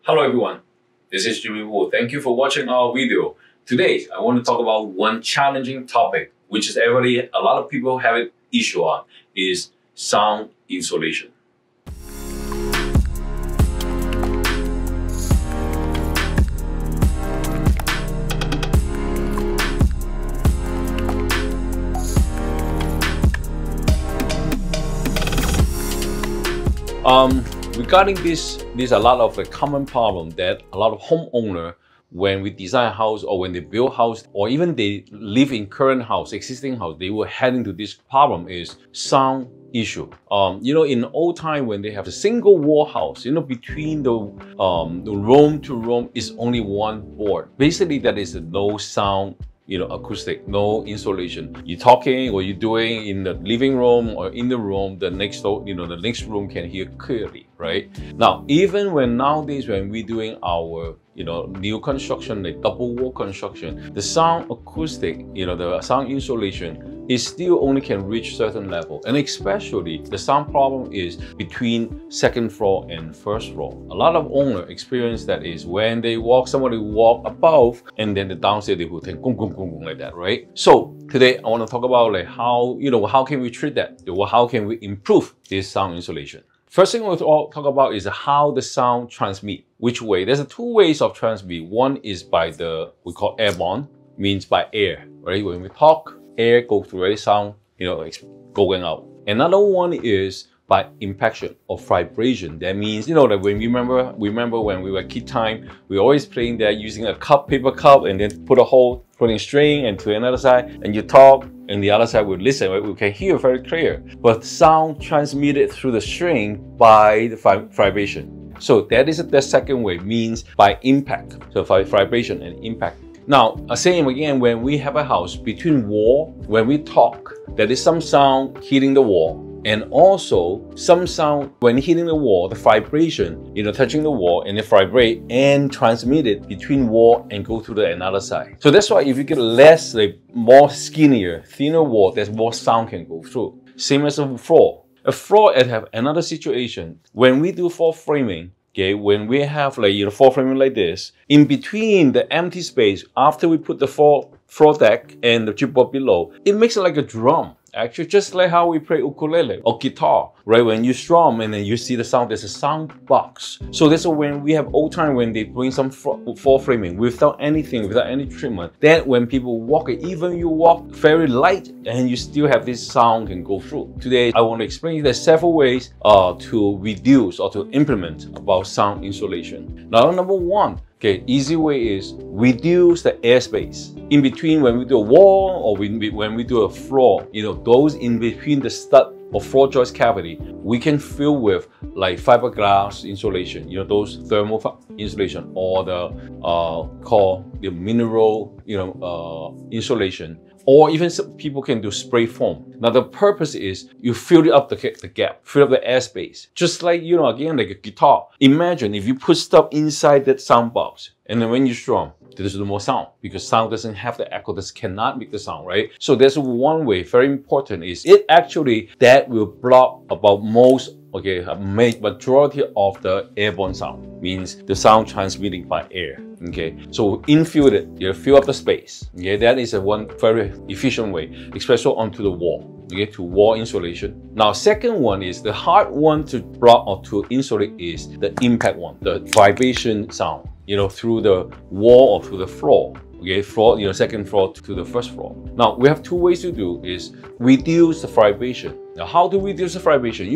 Hello everyone, this is Jimmy Wu. Thank you for watching our video. Today, I want to talk about one challenging topic, which is a lot of people have an issue on, is sound insulation. Regarding this, there's a lot of a common problem that a lot of homeowners, when we design a house or when they build a house or even they live in current house, existing house, they will head into this problem is sound issue. In old time when they have a single wall house, between the room to room is only one board. Basically, that is no sound. Acoustic, no insulation. You're talking or you're doing in the living room or in the room, the next door, the next room can hear clearly, right? Now, even nowadays when we're doing our, new construction, like double wall construction, the sound acoustic, the sound insulation is still only can reach certain level. And especially the sound problem is between second floor and first floor. A lot of owners experience that is when they somebody walk above and then the downstairs they will think gong, gong, gong, gong, like that, right? So today I want to talk about like how can we treat that? How can we improve this sound insulation? First thing we'll talk about is how the sound transmit. Which way? There's two ways of transmit. One is by we call airborne, means by air, right? When we talk, air goes through the sound, it's going out. Another one is by impaction or vibration. That means, that when we remember when we were kid time, we always playing that using a paper cup, and then put a hole, putting string and to another side, and you talk, and the other side would listen, right? We can hear very clear. But sound transmitted through the string by the vibration. So that is the second way, means by impact. So vibration and impact. Now, same again, when we have a house between wall, when we talk, there is some sound hitting the wall. And also some sound when hitting the wall, the vibration, touching the wall, and it vibrate and transmit it between wall and go to the another side. So that's why if you get less, more skinnier, thinner wall, there's more sound can go through. Same as a floor. A floor have another situation. When we do floor framing, okay, when we have floor framing like this, in between the empty space, after we put the floor deck and the chipboard below, it makes it like a drum. Actually, just like how we play ukulele or guitar, right? When you strum and then you see the sound, there's a sound box. So that's when we have old time when they bring some floor framing without any treatment. Then when people walk, even you walk very light and you still have this sound can go through. Today, I want to explain there's several ways to reduce or to implement about sound insulation. Now, number one, easy way is reduce the airspace. In between when we do a wall or when we do a floor, those in between the stud or floor joist cavity, we can fill with like fiberglass insulation, those thermal insulation, or the called the mineral, insulation. Or even some people can do spray foam. Now the purpose is you fill up the gap, fill up the airspace. Just like, again, like a guitar. Imagine if you put stuff inside that sound box, and then when you strum, there's no more sound because sound doesn't have the echo, this cannot make the sound, right? So there's one way, very important, is that will block about majority of the airborne sound, means the sound transmitting by air. Okay, so infill it, fill up the space. Okay, that is one very efficient way, especially onto the wall. Okay, to wall insulation. Now, second one is the hard one to block or to insulate is the impact one, the vibration sound, through the wall or through the floor. Okay, floor, second floor to the first floor. Now, we have two ways to do is reduce the vibration. Now, how do we reduce the vibration?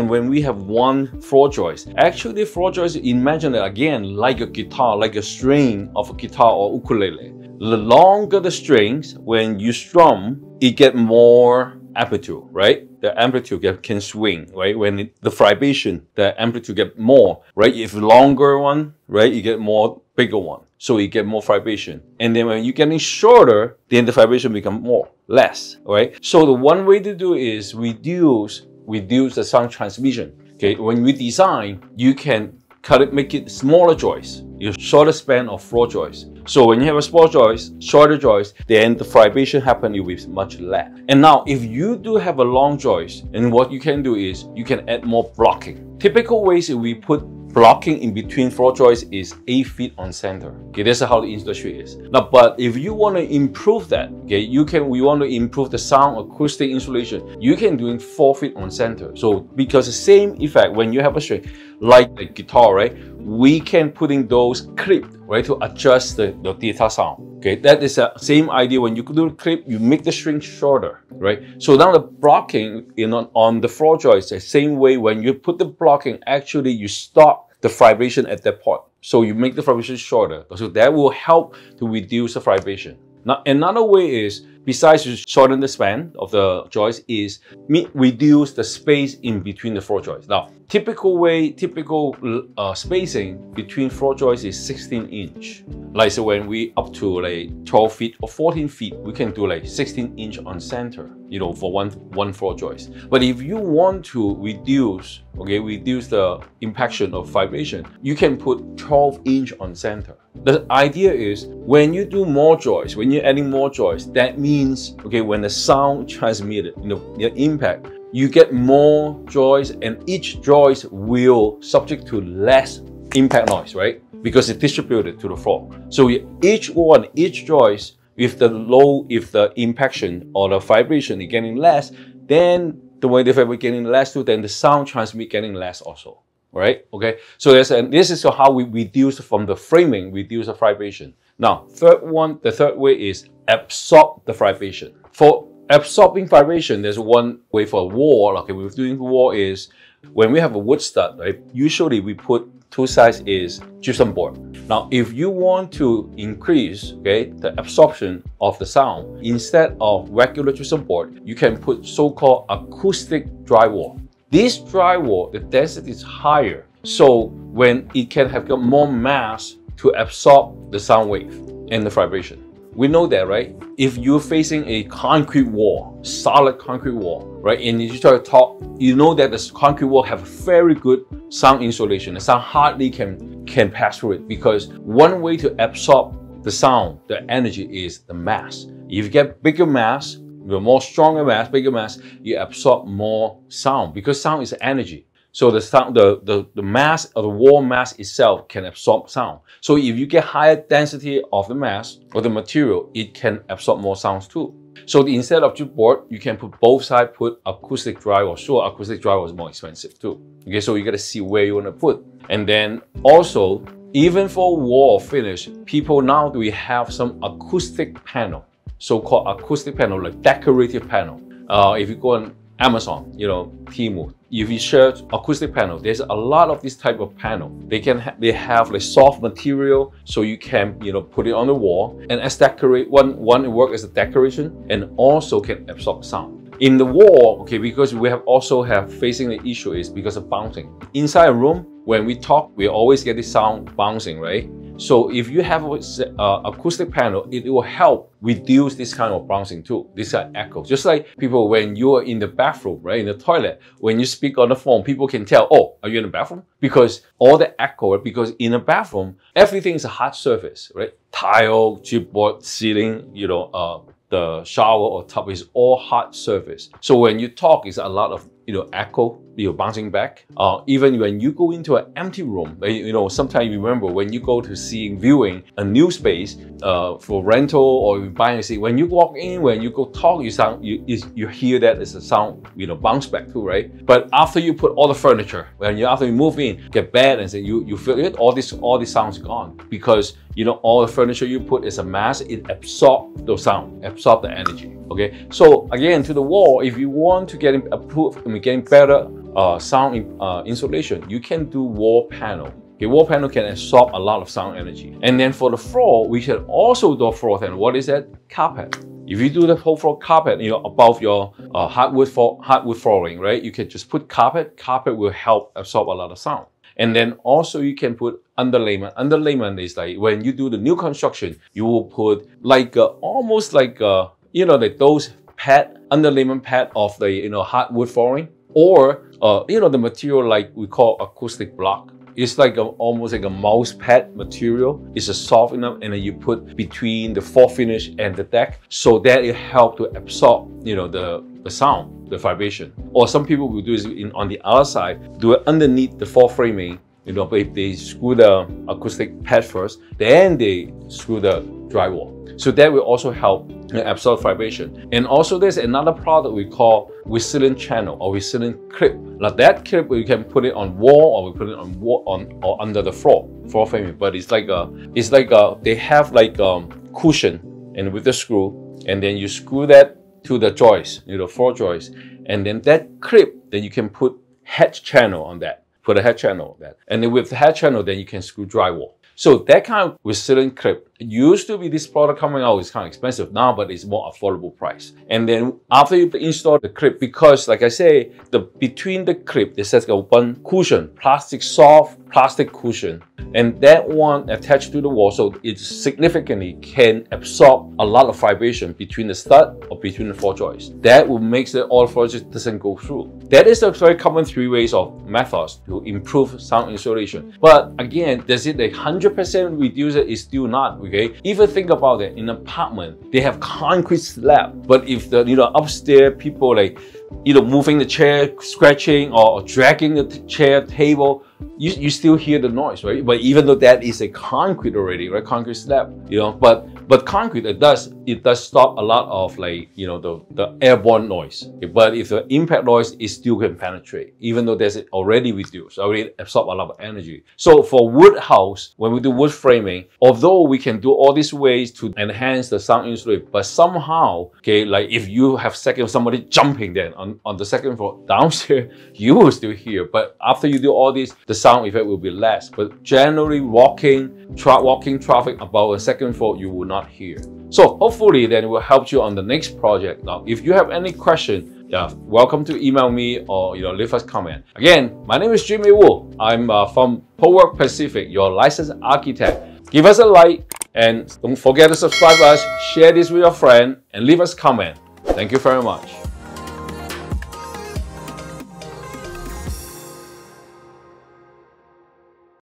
When we have one floor joist, actually floor joist, imagine it again like a guitar, like a string of a guitar or ukulele. The longer the strings, when you strum, it get more amplitude, right? The amplitude can swing, right? When the vibration, the amplitude get more, right? If longer one, right, you get more bigger one. So you get more vibration. And then when you're getting shorter, then the vibration become less, right? So the one way to do is reduce the sound transmission. Okay, when we design, you can cut it, make it smaller joists, shorter span of floor joists. So when you have a small joist, shorter joist, then the vibration happen will be much less. And now if you do have a long joist, and what you can do is you can add more blocking. Typical ways is we put blocking in between floor joists is 8 feet on center. Okay, that's how the industry is. Now, but if you want to improve that, okay, we want to improve the sound acoustic insulation, you can do it 4 feet on center. So because the same effect when you have a string, like the guitar, right? We can put in those clips, right, to adjust the guitar sound. Okay, that is the same idea. When you do the clip, you make the string shorter, right? So now the blocking on the floor joist, the same way when you put the blocking, actually you stop the vibration at that point. So you make the vibration shorter. So that will help to reduce the vibration. Now, another way is, besides to shorten the span of the joist, is reduce the space in between the floor joists. Now, typical spacing between floor joists is 16 inch. Like, so when we up to like 12 feet or 14 feet, we can do like 16 inch on center, for one floor joist. But if you want to reduce the impaction of vibration, you can put 12 inch on center. The idea is, when you do more joists, when you're adding more joists, that means, when the sound transmitted, the impact, you get more joists, and each joist will subject to less impact noise, right? Because it's distributed to the floor. So each joist, if the impaction or the vibration is getting less, then the way the vibration getting less too, then the sound transmit getting less also. Right? Okay. So this is how we reduce from the framing, reduce the vibration. Now, the third way is absorb the vibration. For absorbing vibration, there's one way for a wall. Okay, we're doing wall is when we have a wood stud, right? Usually we put two sides is gypsum board. Now, if you want to increase, the absorption of the sound, instead of regular gypsum board, you can put so-called acoustic drywall. This drywall, the density is higher, so when it can have more mass to absorb the sound wave and the vibration. We know that, right? If you're facing a concrete wall, solid concrete wall, right, and you try to talk, you know that the concrete wall have very good sound insulation. The sound hardly can pass through it, because one way to absorb the sound, the energy, is the mass. If you get bigger mass, more stronger mass, bigger mass, you absorb more sound, because sound is energy. So the sound, the mass of the wall mass itself can absorb sound. So if you get higher density of the mass or the material, it can absorb more sounds too. So instead of chipboard, you can put both sides, put acoustic drywall. Sure, acoustic drywall is more expensive too. Okay, so you got to see where you want to put. And then also, even for wall finish, people now we have some acoustic panel. So-called acoustic panel, like decorative panel. If you go on Amazon, Temu, if you search acoustic panel, there's a lot of this type of panel. They have like soft material, so you can put it on the wall, and as decorate one it works as a decoration and also can absorb sound. In the wall, because we also have facing the issue is because of bouncing. Inside a room, when we talk, we always get the sound bouncing, right? So if you have an acoustic panel, it will help reduce this kind of bouncing too, this kind of echo. Just like people, when you're in the bathroom, right, in the toilet, when you speak on the phone, people can tell, oh, are you in the bathroom? Because all the echo, because in a bathroom, everything is a hard surface, right? Tile, chipboard, ceiling, the shower or tub is all hard surface. So when you talk, it's a lot of echo, bouncing back. Even when you go into an empty room, sometimes you remember when you go to viewing a new space for rental or buying a seat, when you walk in, when you go talk, you hear that as a sound, bounce back too, right? But after you put all the furniture, after you move in, get bed and say you feel it, all this sound's gone, because all the furniture you put is a mass, it absorbs the sound, absorb the energy. Okay, so again, to the wall, if you want to getting better sound insulation, you can do wall panel. Okay, wall panel can absorb a lot of sound energy. And then for the floor, we can also do floor panel. What is that? Carpet. If you do the whole floor carpet, above your hardwood flooring, right? You can just put carpet. Carpet will help absorb a lot of sound. And then also you can put underlayment. Underlayment is like when you do the new construction, you will put like almost like like those underlayment pad of the hardwood flooring, or the material like we call acoustic block. It's like almost like a mouse pad material. It's a soft enough, and then you put between the floor finish and the deck, so that it helps to absorb the sound, the vibration. Or some people will do is on the other side, do it underneath the floor framing, You know, but if they screw the acoustic pad first, then they screw the drywall. So that will also help absorb vibration. And also there's another product we call resilient channel or resilient clip. Now that clip you can put it on wall, or we put it on wall or under the floor framing. But it's like they have like cushion and with the screw, and then you screw that to the joist, you know, floor joist, and then that clip, then you can put head channel on that. Put a head channel on that, and then with the head channel, then you can screw drywall. So that kind of resilient clip, it used to be this product coming out is kind of expensive now, but it's more affordable price. And then after you install the clip, because like I say, between the clip, there's like one cushion, soft plastic cushion, and that one attached to the wall, so it significantly can absorb a lot of vibration between the stud or between the floor joists. That will make the all floor joist doesn't go through. That is a very common 3 ways of methods to improve sound insulation. But again, does it 100% reduce it? It's still not. Okay, even think about it. In an apartment, they have concrete slab, but if the upstairs people like moving the chair, scratching or dragging the chair, table, you still hear the noise, right? But even though that is a concrete already, right? Concrete slab, but concrete, it does stop a lot of the airborne noise. But if the impact noise, it still can penetrate, even though there's already reduced, already absorb a lot of energy. So for wood house, when we do wood framing, although we can do all these ways to enhance the sound insulation, but somehow, okay, like if you have somebody jumping then on the second floor downstairs, you will still hear. But after you do all this, the sound effect will be less. But generally, walking traffic above a second floor, you will not hear. So hopefully then it will help you on the next project. Now, if you have any question, welcome to email me or leave us comment. Again, my name is Jimmy Wu. I'm from Prowork Pacific, your licensed architect. Give us a like and don't forget to subscribe us, share this with your friend, and leave us a comment. Thank you very much.